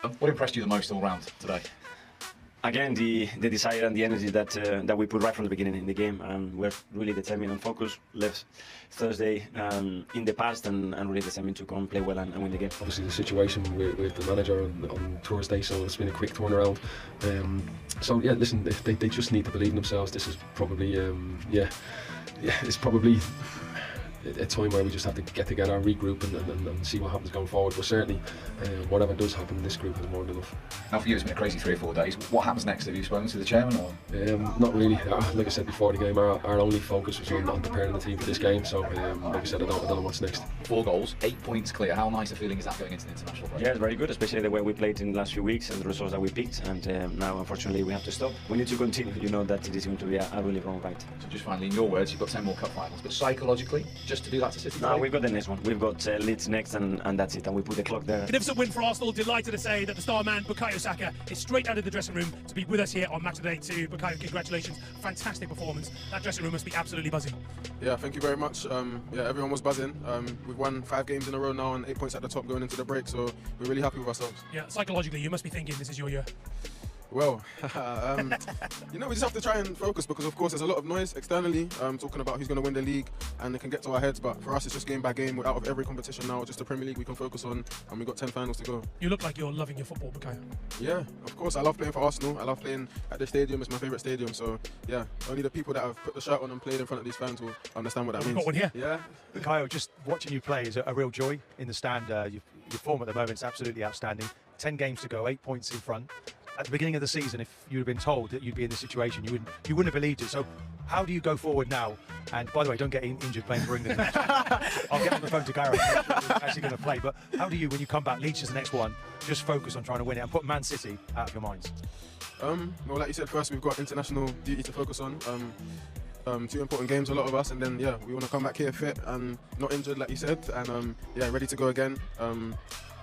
What impressed you the most all round today? Again, the desire and the energy that we put right from the beginning in the game. We're really determined and focused. Left Thursday in the past and really determined to come play well and win the game. Obviously the situation with the manager on Thursday, so it's been a quick turnaround. So yeah, listen, they just need to believe in themselves. This is probably it's probably a time where we just have to get together and regroup and see what happens going forward. But certainly, whatever does happen, this group is more than enough. Now for you, it's been a crazy 3 or 4 days. What happens next? Have you spoken to the chairman or? Not really. Like I said before the game, our only focus was on preparing the team for this game. So, like I said, I don't know what's next. 4 goals, 8 points clear. How nice a feeling is that going into the international break? Yeah, it's very good, especially the way we played in the last few weeks and the results that we picked. And now, unfortunately, we have to stop. We need to continue. You know that it is going to be a really long fight. So just finally, in your words, you've got 10 more cup finals, but psychologically, just to do that to City? No, we've got the next one. We've got Leeds next, and that's it. And we put the clock there. Magnificent win for Arsenal. Delighted to say that the star man, Bukayo Saka, is straight out of the dressing room to be with us here on Match of the Day 2. Bukayo, congratulations. Fantastic performance. That dressing room must be absolutely buzzing. Yeah, thank you very much. Yeah, everyone was buzzing. We've won 5 games in a row now and 8 points at the top going into the break, so we're really happy with ourselves. Yeah, psychologically, you must be thinking this is your year. Well, you know, we just have to try and focus because, of course, there's a lot of noise externally talking about who's going to win the league, and it can get to our heads. But for us, it's just game by game. We're out of every competition now. Just the Premier League we can focus on, and we've got 10 finals to go. You look like you're loving your football, Bukayo. Yeah, of course. I love playing for Arsenal. I love playing at the stadium. It's my favourite stadium. So, yeah, only the people that have put the shirt on and played in front of these fans will understand what that means. We've got one here. Yeah. Bukayo, just watching you play is a real joy in the stand. Your form at the moment is absolutely outstanding. 10 games to go, 8 points in front. At the beginning of the season, if you'd have been told that you'd be in this situation, you wouldn't have believed it. So how do you go forward now? And by the way, don't get injured playing for England. I'll get on the phone to Gareth. We're actually going to play. But how do you, when you come back, Leeds is the next one, just focus on trying to win it and put Man City out of your minds? Well, like you said, first we've got international duty to focus on. 2 important games, a lot of us, and then yeah, we want to come back here fit and not injured, like you said, and yeah, ready to go again.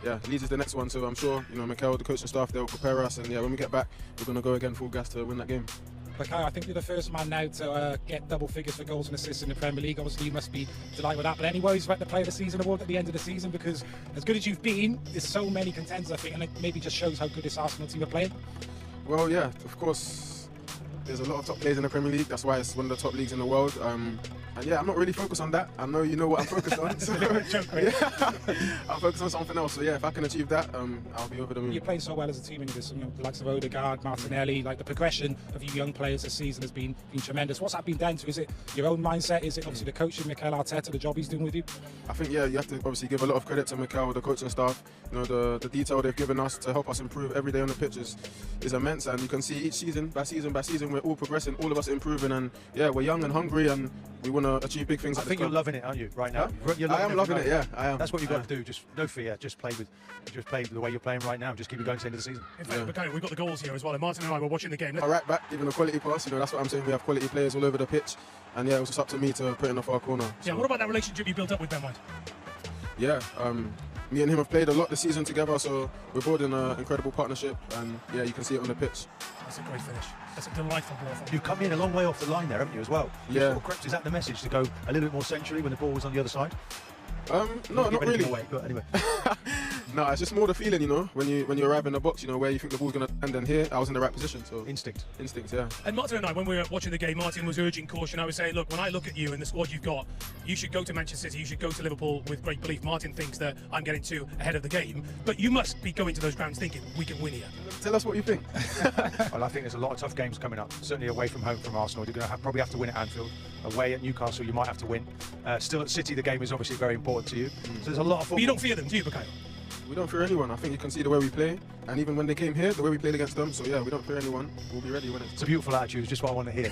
Yeah, Leeds is the next one, so I'm sure, you know, Mikel, the coaching staff, they'll prepare us, and yeah, when we get back, we're going to go again full gas to win that game. Bukayo, I think you're the first man now to get double figures for goals and assists in the Premier League. Obviously, you must be delighted with that. But any worries about the Player of the Season award at the end of the season? Because as good as you've been, there's so many contenders, I think, and it maybe just shows how good this Arsenal team are playing. Well, yeah, of course, there's a lot of top players in the Premier League. That's why it's one of the top leagues in the world. And yeah, I'm not really focused on that. I know you know what I'm focused on. So, yeah, I'm focused on something else. So yeah, if I can achieve that, I'll be over the moon. You're playing so well as a team, and there's, you know, the likes of Odegaard, Martinelli, like the progression of you young players this season has been tremendous. What's that been down to? Is it your own mindset? Is it obviously the coaching, Mikel Arteta, the job he's doing with you? I think, yeah, you have to obviously give a lot of credit to Mikel, the coaching staff. You know, the detail they've given us to help us improve every day on the pitch is immense, and you can see each season by season by season we're all progressing, all of us improving, and yeah, we're young and hungry, and we want to achieve big things. I think you're loving it, aren't you, right now? Huh? I am loving it, yeah, I am. That's what you've got to do. Just no fear. Just play the way you're playing right now. Just keep it going to the end of the season. In fact, Bukayo, we've got the goals here as well, and Martin and I were watching the game. Our right back, giving a quality pass. You know, that's what I'm saying. We have quality players all over the pitch, and yeah, it was just up to me to put in a far corner. Yeah. So. What about that relationship you built up with Ben White? Yeah. Me and him have played a lot this season together, so we're building an incredible partnership, and yeah, you can see it on the pitch. That's a great finish. That's a delightful ball. You've come in a long way off the line there, haven't you, as well? Yeah. Is that the message, to go a little bit more centrally when the ball was on the other side? No, not really. Away, but anyway. No, it's just more the feeling, you know, when you arrive in the box, you know, where you think the ball's going to land, and here I was in the right position. So instinct, yeah. And Martin and I, when we were watching the game, Martin was urging caution. I was saying, look, when I look at you and the squad you've got, you should go to Manchester City, you should go to Liverpool with great belief. Martin thinks that I'm getting too ahead of the game, but you must be going to those grounds thinking we can win here. Tell us what you think. Well, I think there's a lot of tough games coming up. Certainly away from home from Arsenal, you're going to probably have to win at Anfield. Away at Newcastle, you might have to win. Still at City, the game is obviously very important to you. So there's a lot of football. But you don't fear them, do you, Bukayo? We don't fear anyone. I think you can see the way we play, and even when they came here, the way we played against them. So yeah, we don't fear anyone. We'll be ready when it's a beautiful attitude. It's just what I want to hear.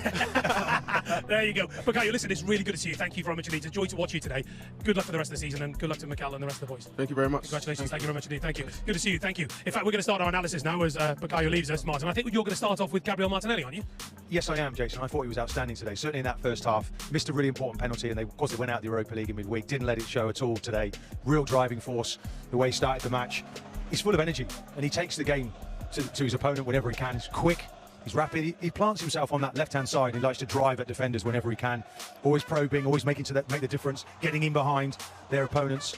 There you go. Bukayo, listen, it's really good to see you. Thank you very much indeed. It's a joy to watch you today. Good luck for the rest of the season, and good luck to Mikel and the rest of the boys. Thank you very much. Congratulations. Thank you very much indeed. Thank you. Good to see you. Thank you. In fact, we're going to start our analysis now as Bukayo leaves us, Martin. I think you're going to start off with Gabriel Martinelli, aren't you? Yes, I am, Jason. I thought he was outstanding today. Certainly in that first half. Missed a really important penalty, and of course they went out of the Europa League in midweek. Didn't let it show at all today. Real driving force. The way he started the match. He's full of energy, and he takes the game to his opponent whenever he can. He's quick, he's rapid. He plants himself on that left-hand side. He likes to drive at defenders whenever he can. Always probing, always make the difference, getting in behind their opponents.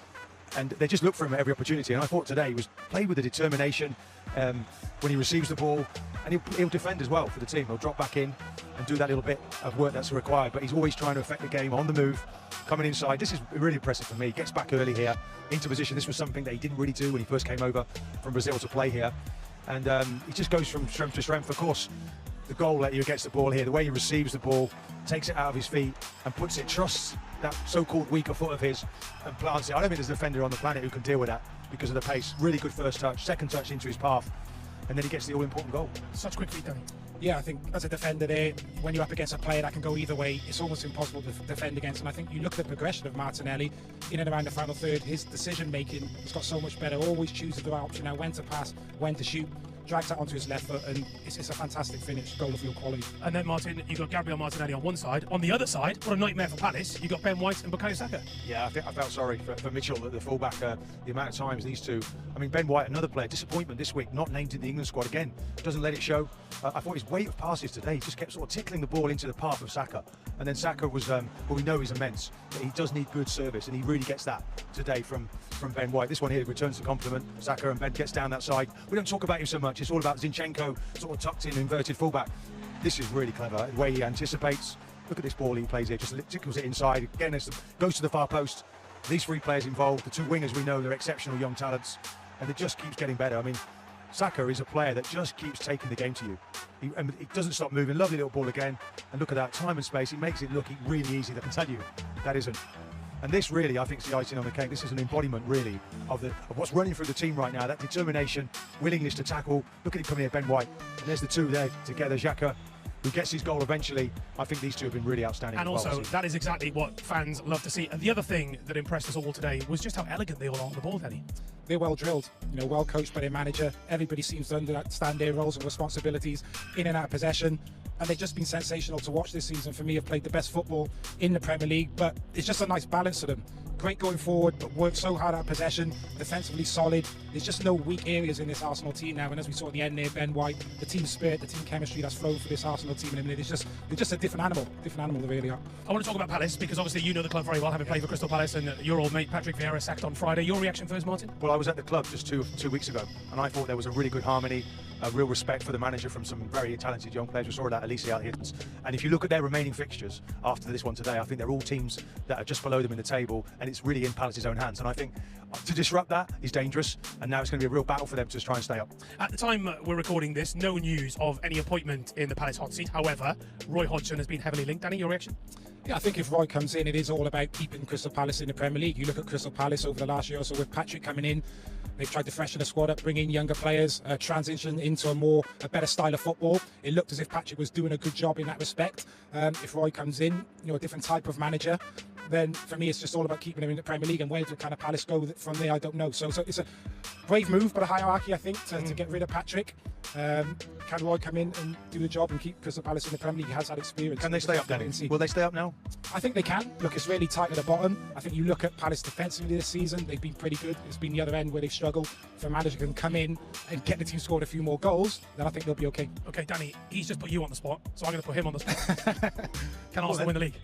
And they just look for him at every opportunity. And I thought today he was played with the determination, when he receives the ball, and he'll defend as well for the team. He'll drop back in and do that little bit of work that's required, but he's always trying to affect the game on the move, coming inside. This is really impressive for me. He gets back early here into position. This was something that he didn't really do when he first came over from Brazil to play here, and he just goes from strength to strength. Of course, the goal that he gets the ball here, the way he receives the ball, takes it out of his feet and puts it, trusts that so-called weaker foot of his and plants it. I don't think there's a defender on the planet who can deal with that because of the pace. Really good first touch, second touch into his path, and then he gets the all-important goal. Such quick feet, Danny. Yeah, I think as a defender there, when you're up against a player that can go either way, it's almost impossible to defend against. And I think you look at the progression of Martinelli in and around the final third, his decision making has got so much better, always chooses the right option now, when to pass, when to shoot, drags that onto his left foot, and it's a fantastic finish, goal of real quality. And then, Martin, you've got Gabriel Martinelli on one side. On the other side, what a nightmare for Palace, you've got Ben White and Bukayo Saka. Yeah, I felt sorry for Mitchell, the fullback, the amount of times these two. I mean, Ben White, another player, disappointment this week, not named in the England squad again. Doesn't let it show. I thought his weight of passes today just kept sort of tickling the ball into the path of Saka. And then Saka was, well, we know he's immense, but he does need good service, and he really gets that today from Ben White. This one here returns the compliment. Saka, and Ben gets down that side. We don't talk about him so much. It's all about Zinchenko, sort of tucked in, inverted fullback. This is really clever, the way he anticipates. Look at this ball he plays here, just tickles it inside. Again, goes to the far post. These three players involved, the two wingers we know, they're exceptional young talents, and it just keeps getting better. I mean, Saka is a player that just keeps taking the game to you. He doesn't stop moving. Lovely little ball again. And look at that, time and space. He makes it look really easy. I can tell you, that isn't. And this really, I think, is the icing on the cake. This is an embodiment, really, of what's running through the team right now. That determination, willingness to tackle. Look at him coming here, Ben White. And there's the two there together. Xhaka, who gets his goal eventually. I think these two have been really outstanding. And also, that is exactly what fans love to see. And the other thing that impressed us all today was just how elegant they all are on the ball, Danny. They're well drilled, you know, well coached by their manager. Everybody seems to understand their roles and responsibilities in and out of possession. And they've just been sensational to watch this season. For me, have played the best football in the Premier League, but it's just a nice balance to them. Great going forward, but work so hard at possession, defensively solid. There's just no weak areas in this Arsenal team now. And as we saw at the end there, Ben White, the team spirit, the team chemistry that's flowed for this Arsenal team in a minute, they're just a different animal they really are. I want to talk about Palace because obviously you know the club very well, having played for Crystal Palace, and your old mate Patrick Vieira sacked on Friday. Your reaction first, Martin? Well, I was at the club just two weeks ago, and I thought there was a really good harmony, a real respect for the manager from some very talented young players. We saw that Elise out here. And if you look at their remaining fixtures after this one today, I think they're all teams that are just below them in the table, and it's really in Palace's own hands. And I think to disrupt that is dangerous, and now it's going to be a real battle for them to try and stay up. At the time we're recording this, no news of any appointment in the Palace hot seat. However, Roy Hodgson has been heavily linked. Danny, your reaction? Yeah, I think if Roy comes in, it is all about keeping Crystal Palace in the Premier League. You look at Crystal Palace over the last year or so with Patrick coming in. They've tried to freshen the squad up, bring in younger players, transition into a better style of football. It looked as if Patrick was doing a good job in that respect. If Roy comes in, you know, a different type of manager, then for me it's just all about keeping him in the Premier League. And where do kind of Palace go from there, I don't know. So it's a brave move, but a hierarchy, I think, to get rid of Patrick. Can Roy come in and do the job and keep Crystal Palace in the Premier League? He has that experience. Can they stay up, Danny? Will they stay up now? I think they can. Look, it's really tight at the bottom. I think you look at Palace defensively this season, they've been pretty good. It's been the other end where they've struggled. If a manager can come in and get the team scored a few more goals, then I think they'll be okay. Okay, Danny, he's just put you on the spot, so I'm going to put him on the spot. Can Arsenal win the league?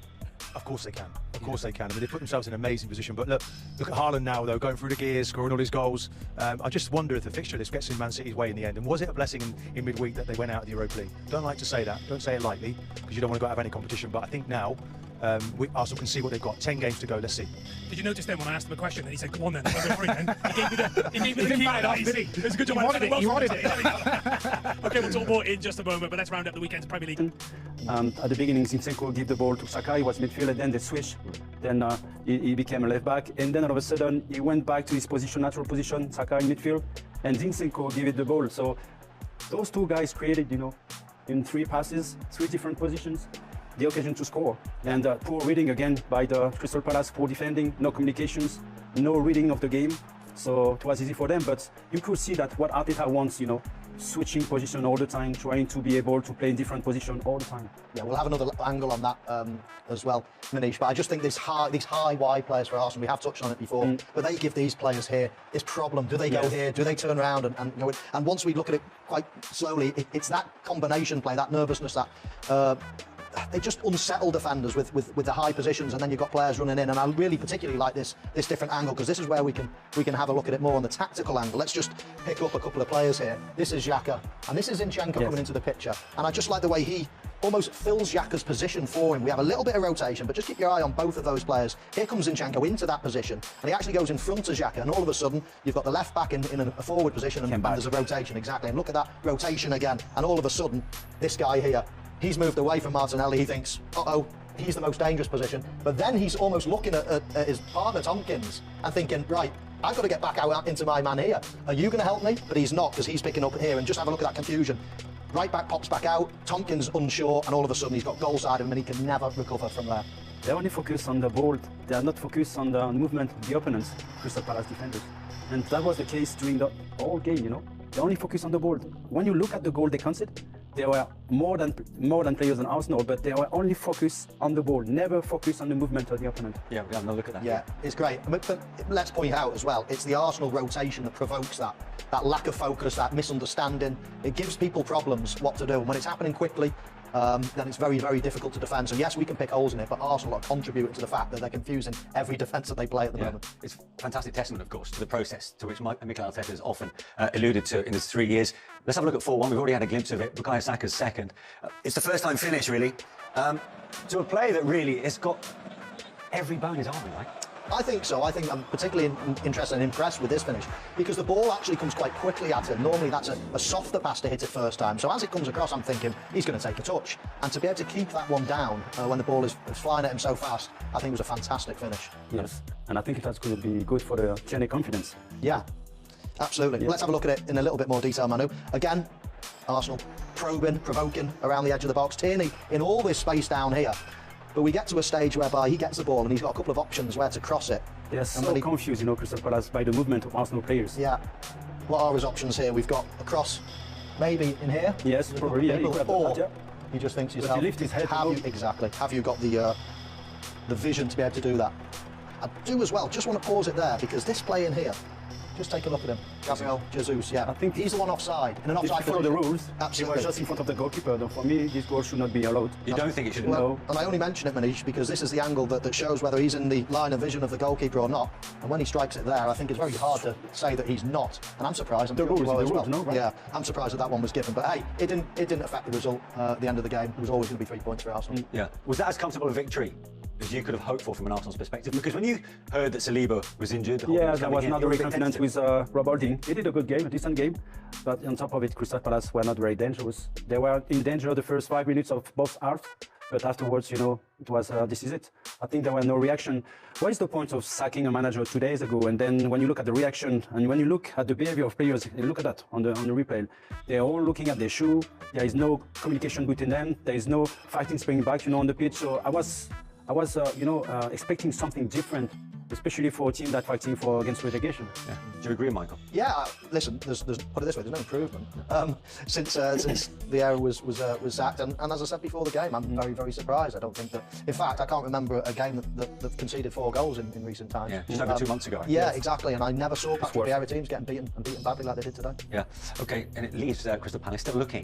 Of course they can. Of course they can. I mean, they put themselves in an amazing position. But look at Haaland now, though, going through the gears, scoring all his goals. I just wonder if the fixture list gets in Man City's way in the end. And was it a blessing in midweek that they went out of the Europa League? Don't like to say that. Don't say it lightly, because you don't want to go out of any competition. But I think now Arsenal can see what they've got. 10 games to go. Let's see. Did you notice then when I asked him a question and he said, "Come on then, I'll go free then." He gave me the key eyes. It was a good job. He wanted it. Okay, we'll talk more in just a moment, but let's round up the weekend's Premier League. At the beginning, Zinchenko gave the ball to Saka. He was midfield, and then they switched. Then he became a left back, and then all of a sudden he went back to his position, natural position, Saka in midfield, and Zinchenko gave it the ball. So those two guys created, you know, in 3 passes, 3 different positions, the occasion to score. And poor reading again by the Crystal Palace, poor defending, no communications, no reading of the game. So it was easy for them, but you could see that what Arteta wants, you know, switching position all the time, trying to be able to play in different positions all the time. Yeah, we'll have another angle on that as well, Manish. But I just think these high wide players for Arsenal, we have touched on it before, but they give these players here this problem. Do they go here? Do they turn around and go in? And once we look at it quite slowly, it's that combination play, that nervousness, that they just unsettle defenders with the high positions, and then you've got players running in. And I really particularly like this different angle, because this is where we can have a look at it more on the tactical angle. Let's just pick up a couple of players here. This is Xhaka, and this is Zinchenko coming into the picture. And I just like the way he almost fills Xhaka's position for him. We have a little bit of rotation, but just keep your eye on both of those players. Here comes Zinchenko into that position, and he actually goes in front of Xhaka, and all of a sudden you've got the left back in a forward position, and there's a rotation, exactly. And look at that rotation again, and all of a sudden this guy here, he's moved away from Martinelli. He thinks, uh-oh, he's the most dangerous position, but then he's almost looking at his partner Tompkins and thinking, right, I've got to get back out into my man here. Are you going to help me? But he's not, because he's picking up here, and just have a look at that confusion. Right back pops back out, Tompkins unsure, and all of a sudden he's got goal side of him and he can never recover from there. They only focus on the ball. They are not focused on the movement of the opponents, Crystal Palace defenders. And that was the case during the whole game, you know. They only focus on the ball. When you look at the goal they conceded, they were more than players than Arsenal, but they were only focused on the ball, never focused on the movement of the opponent. Yeah, we have no look at that. Yeah, it's great. But let's point out as well, it's the Arsenal rotation that provokes that lack of focus, that misunderstanding. It gives people problems what to do. And when it's happening quickly, then it's very, very difficult to defend. So yes, we can pick holes in it, but Arsenal are contributing to the fact that they're confusing every defence that they play at the moment. It's fantastic testament, of course, to the process to which Mikel Arteta has often alluded to in his 3 years. Let's have a look at 4-1. We've already had a glimpse of it. Bukayo Saka's second. It's the first time finish, really, to a player that really has got every bone in his arm, right? I think so. I think I'm particularly interested and impressed with this finish, because the ball actually comes quite quickly at him. Normally that's a softer pass to hit it first time. So as it comes across, I'm thinking he's going to take a touch. And to be able to keep that one down when the ball is flying at him so fast, I think it was a fantastic finish. Yes, and I think that's going to be good for the Tierney confidence. Yeah, absolutely. Yeah. Let's have a look at it in a little bit more detail, Manu. Again, Arsenal probing, provoking around the edge of the box. Tierney in all this space down here. But we get to a stage whereby he gets the ball and he's got a couple of options where to cross it. They're so confused, you know, Crystal Palace, by the movement of Arsenal players. Yeah. What are his options here? We've got a cross, maybe in here. Yes, probably. Yeah, or he just thinks to yourself, he lift his head. Exactly. Have you got the vision to be able to do that? I do as well. Just want to pause it there, because this play in here. Just take a look at him. Gabriel Jesus, yeah. I think he's the one offside. In an offside follow the rules. Absolutely. He was just in front of the goalkeeper. For me, this goal should not be allowed. You don't think it should? Well, and I only mention it, Manish, because this is the angle that shows whether he's in the line of vision of the goalkeeper or not. And when he strikes it there, I think it's very hard to say that he's not. And I'm surprised. The rules, no, right? Yeah, I'm surprised that one was given. But hey, it didn't affect the result at the end of the game. It was always going to be 3 points for Arsenal. Yeah. Was that as comfortable a victory as you could have hoped for from an Arsenal's perspective? Because when you heard that Saliba was injured, yeah, I was not very confident with Rob Holding. He did a good game, a decent game, but on top of it, Crystal Palace were not very dangerous. They were in danger the first 5 minutes of both halves, but afterwards, you know, it was this is it. I think there were no reaction. What is the point of sacking a manager 2 days ago? And then when you look at the reaction and when you look at the behavior of players, look at that on the replay. They're all looking at their shoe. There is no communication between them. There is no fighting spring back, you know, on the pitch. So I was expecting something different, especially for a team that's fighting against relegation. Yeah. Do you agree, Michael? Yeah. Listen, there's put it this way, there's no improvement since the error was sacked. And as I said before the game, I'm very, very surprised. I don't think that. In fact, I can't remember a game that conceded 4 goals in recent times. Yeah, just over 2 months ago. Yeah, exactly. And I never saw Patrick Vieira teams getting beaten badly like they did today. Yeah. Okay, and it leaves Crystal Palace still looking